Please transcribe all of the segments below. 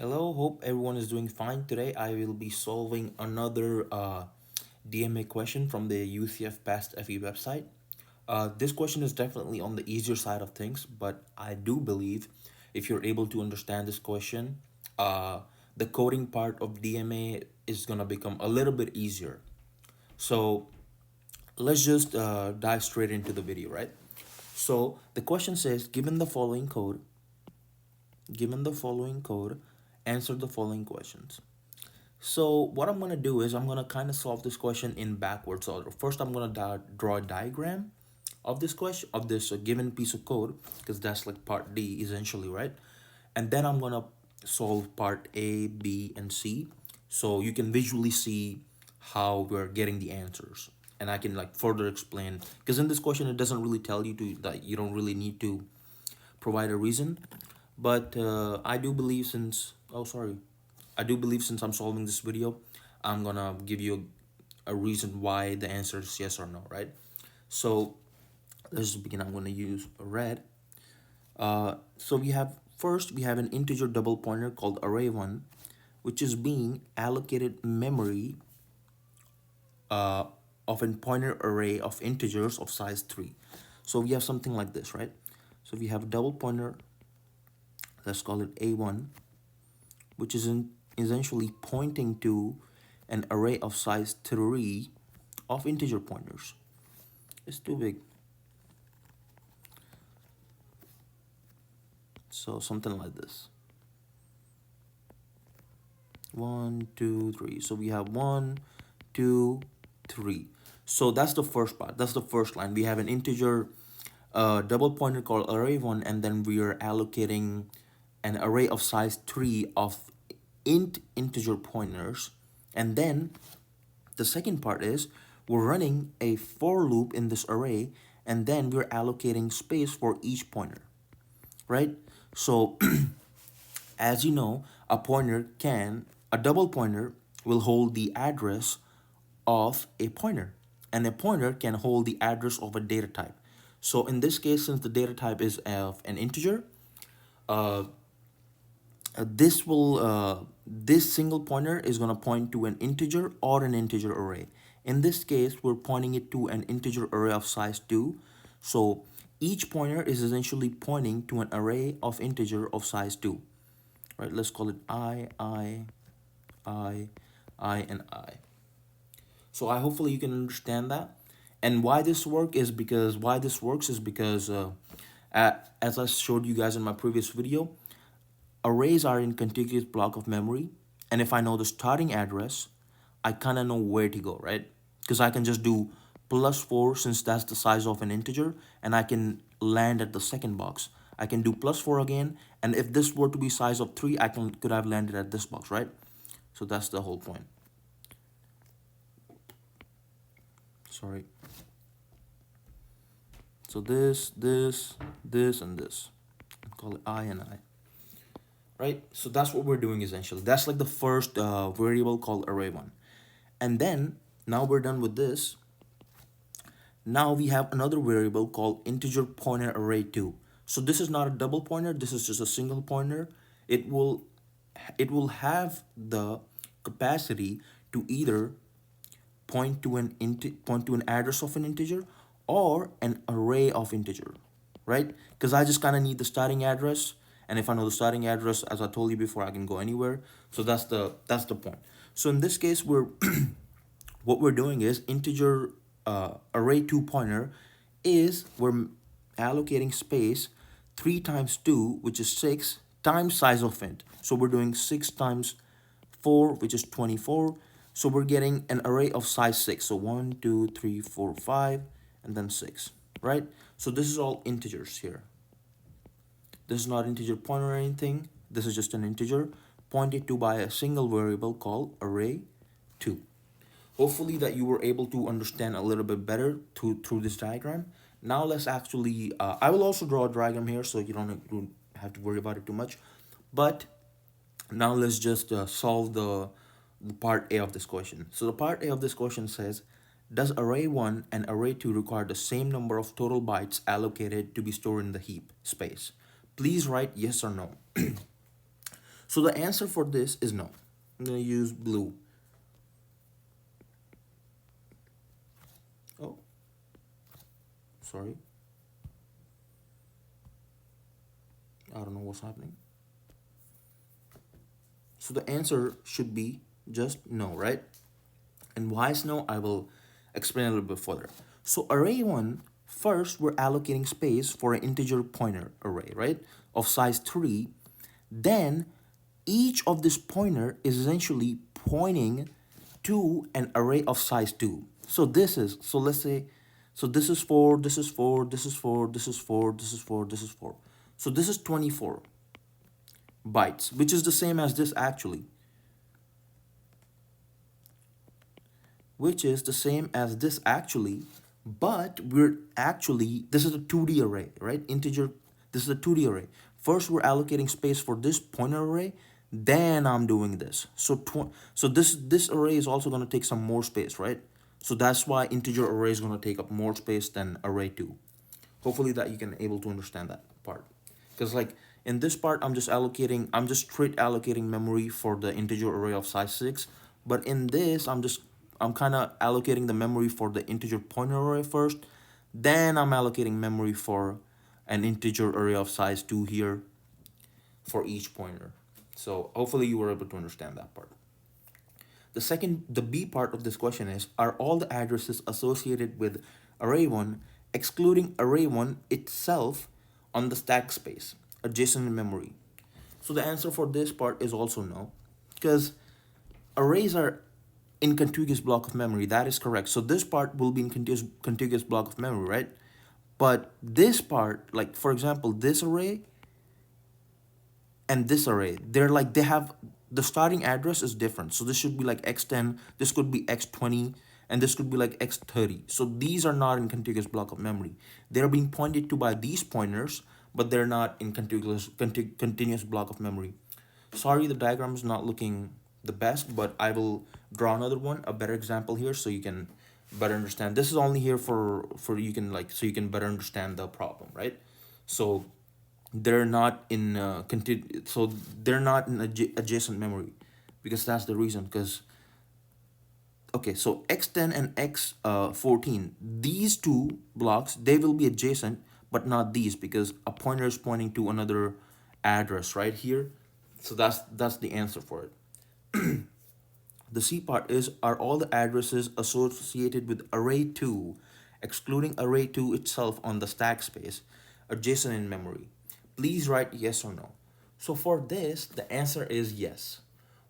Hello, hope everyone is doing fine. Today I will be solving another DMA question from the UCF Past FE website. This question is definitely on the easier side of things, but I do believe if you're able to understand this question, the coding part of DMA is gonna become a little bit easier. So let's just dive straight into the video, right? So the question says, given the following code, answer the following questions. So what I'm gonna do is I'm gonna kind of solve this question in backwards order. First, I'm gonna draw a diagram of this question of this given piece of code because that's like part D essentially, right? And then I'm gonna solve part A, B, and C, so you can visually see how we're getting the answers, and I can like further explain because in this question it doesn't really tell you to that you don't really need to provide a reason, but I do believe since I do believe since I'm solving this video, I'm gonna give you a reason why the answer is yes or no, right? So let's begin. I'm gonna use red. So we have an integer double pointer called array1, which is being allocated memory uh, of a pointer array of integers of size 3. So we have something like this, right? So we have a double pointer, let's call it a1, which is essentially pointing to an array of size 3 of integer pointers. It's too big. So something like this. 1, 2, 3. So we have 1, 2, 3. So that's the first part. That's the first line. We have an integer double pointer called array1, and then we are allocating an array of size 3 of integer pointers. And then the second part is we're running a for loop in this array, and then we're allocating space for each pointer, right? So as you know, a double pointer will hold the address of a pointer, and a pointer can hold the address of a data type. So in this case, since the data type is of an integer, uh, this single pointer is going to point to an integer or an integer array. In this case, we're pointing it to an integer array of size 2. So each pointer is essentially pointing to an array of integer of size 2. Right? Let's call it I, and I. So I hopefully you can understand that. And why this works is because as I showed you guys in my previous video, arrays are in contiguous block of memory, and if I know the starting address, I kind of know where to go, right? Because I can just do +4 since that's the size of an integer, and I can land at the second box. I can do +4 again, and if this were to be size of 3, could have landed at this box, right? So that's the whole point. Sorry. So this, and this. Call it I and I. Right? So that's what we're doing essentially. That's like the first variable called array1. And then, now we're done with this. Now we have another variable called integer pointer array2. So this is not a double pointer, this is just a single pointer. It will have the capacity to either point to an address of an integer or an array of integer, right? Because I just kind of need the starting address, and if I know the starting address, as I told you before, I can go anywhere. So that's the point. So in this case, what we're doing is integer array2 pointer is we're allocating space 3 times 2, which is 6, times size of int. So we're doing 6 times 4, which is 24. So we're getting an array of size 6. So 1, 2, 3, 4, 5, and then 6, right? So this is all integers here. This is not integer pointer or anything. This is just an integer pointed to by a single variable called array2. Hopefully that you were able to understand a little bit better through this diagram. Now let's actually, I will also draw a diagram here so you don't have to worry about it too much. But now let's just solve the part A of this question. So the part A of this question says, does array1 and array2 require the same number of total bytes allocated to be stored in the heap space? Please write yes or no. So the answer for this is no. I'm gonna use blue. Oh, sorry. I don't know what's happening. So the answer should be just no, right? And why is no? I will explain a little bit further. So array 1, first we're allocating space for an integer pointer array, right? Of size 3. Then each of this pointer is essentially pointing to an array of size 2. So this is, so let's say, so this is 4, this is 4, this is 4, this is 4, this is 4, this is 4. So this is 24 bytes, which is the same as this actually, which is the same as this actually, but we're actually, this is a 2D array, right? Integer, this is a 2D array. First, we're allocating space for this pointer array, then I'm doing this. So this array is also going to take some more space, right? So that's why integer array is going to take up more space than array 2. Hopefully that you can able to understand that part. Because like in this part, I'm just straight allocating memory for the integer array of size 6. But in this, I'm kind of allocating the memory for the integer pointer array first. Then I'm allocating memory for an integer array of size 2 here for each pointer. So hopefully you were able to understand that part. The B part of this question is, are all the addresses associated with array 1, excluding array 1 itself, on the stack space, adjacent in memory? So the answer for this part is also no, because arrays are in contiguous block of memory. That is correct. So this part will be in contiguous block of memory, right? But this part, like for example, this array and this array, they have the starting address is different. So this should be like x10, this could be x20, and this could be like x30. So these are not in contiguous block of memory. They're being pointed to by these pointers, but they're not in continuous block of memory. Sorry, the diagram is not looking the best, but I will draw another one, a better example here, so you can better understand. This is only here for you can like, so you can better understand the problem, right? So they're not in so they're not in adjacent memory, because that's the reason. Because okay, so x10 and x14, these two blocks, they will be adjacent, but not these, because a pointer is pointing to another address right here. So that's the answer for it. The C part is, are all the addresses associated with array 2, excluding array 2 itself, on the stack space, adjacent in memory? Please write yes or no. So for this, the answer is yes.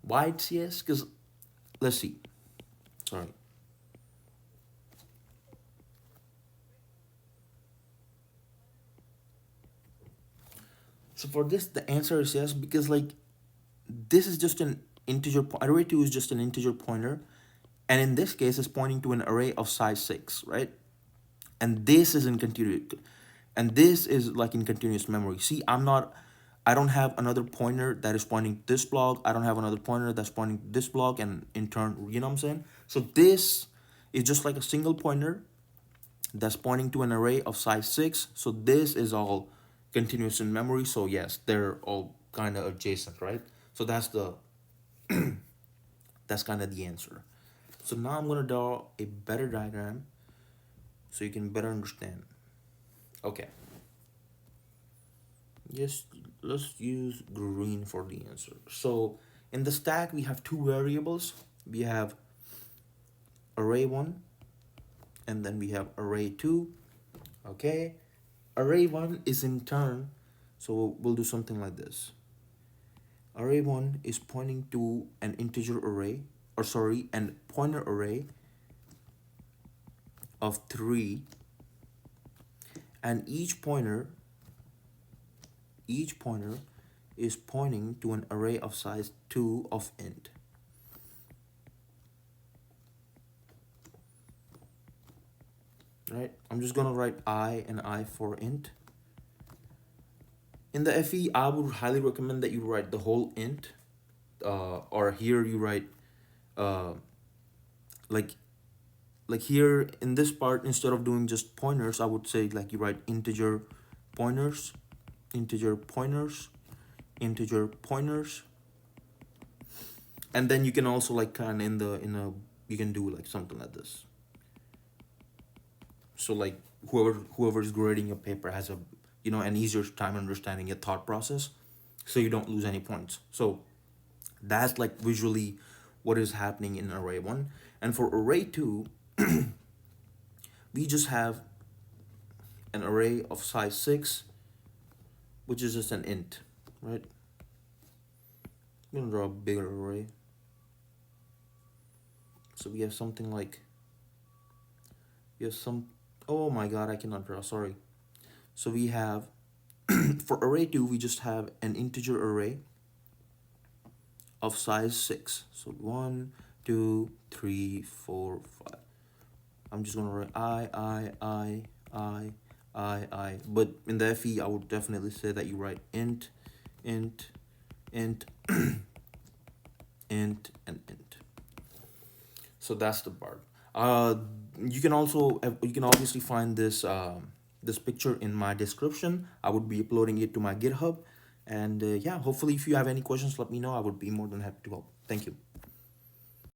Why it's yes? Because let's see. Sorry. So for this, the answer is yes, because like this is just an integer, array 2 is just an integer pointer, and in this case it's pointing to an array of size 6, right? And this is in continuous, and this is like in continuous memory. See, I don't have another pointer that is pointing this block. I don't have another pointer that's pointing this block, and in turn, you know what I'm saying? So this is just like a single pointer that's pointing to an array of size 6. So this is all continuous in memory. So yes, they're all kind of adjacent, right? So that's kind of the answer. So now I'm gonna draw a better diagram so you can better understand. Okay. Yes, let's use green for the answer. So in the stack, we have two variables. We have array 1, and then we have array 2. Okay. Array 1 is in turn, so we'll do something like this. Array 1 is pointing to an integer array, or sorry, an pointer array of 3, and each pointer is pointing to an array of size 2 of int. Right? I'm just gonna write I and I for int. In the FE, I would highly recommend that you write the whole int, or here you write, uh, like here in this part, instead of doing just pointers, I would say like you write pointers, integer pointers, integer pointers, And then you can also like kind of in a you can do like something like this. So like whoever is grading your paper has a an easier time understanding your thought process, so you don't lose any points. So that's like visually what is happening in array 1. And for array 2, we just have an array of size 6, which is just an int, right? I'm gonna draw a bigger array. So we have something like, we have some, oh my god, I cannot draw, sorry. So we have, for array 2, we just have an integer array of size 6. So 1, 2, 3, 4, 5. I'm just gonna write I. But in the FE, I would definitely say that you write int, int, int, int, and int. So that's the part. You can also you can obviously find this this picture in my description. I would be uploading it to my GitHub, and yeah, hopefully, if you have any questions, let me know. I would be more than happy to help. Thank you.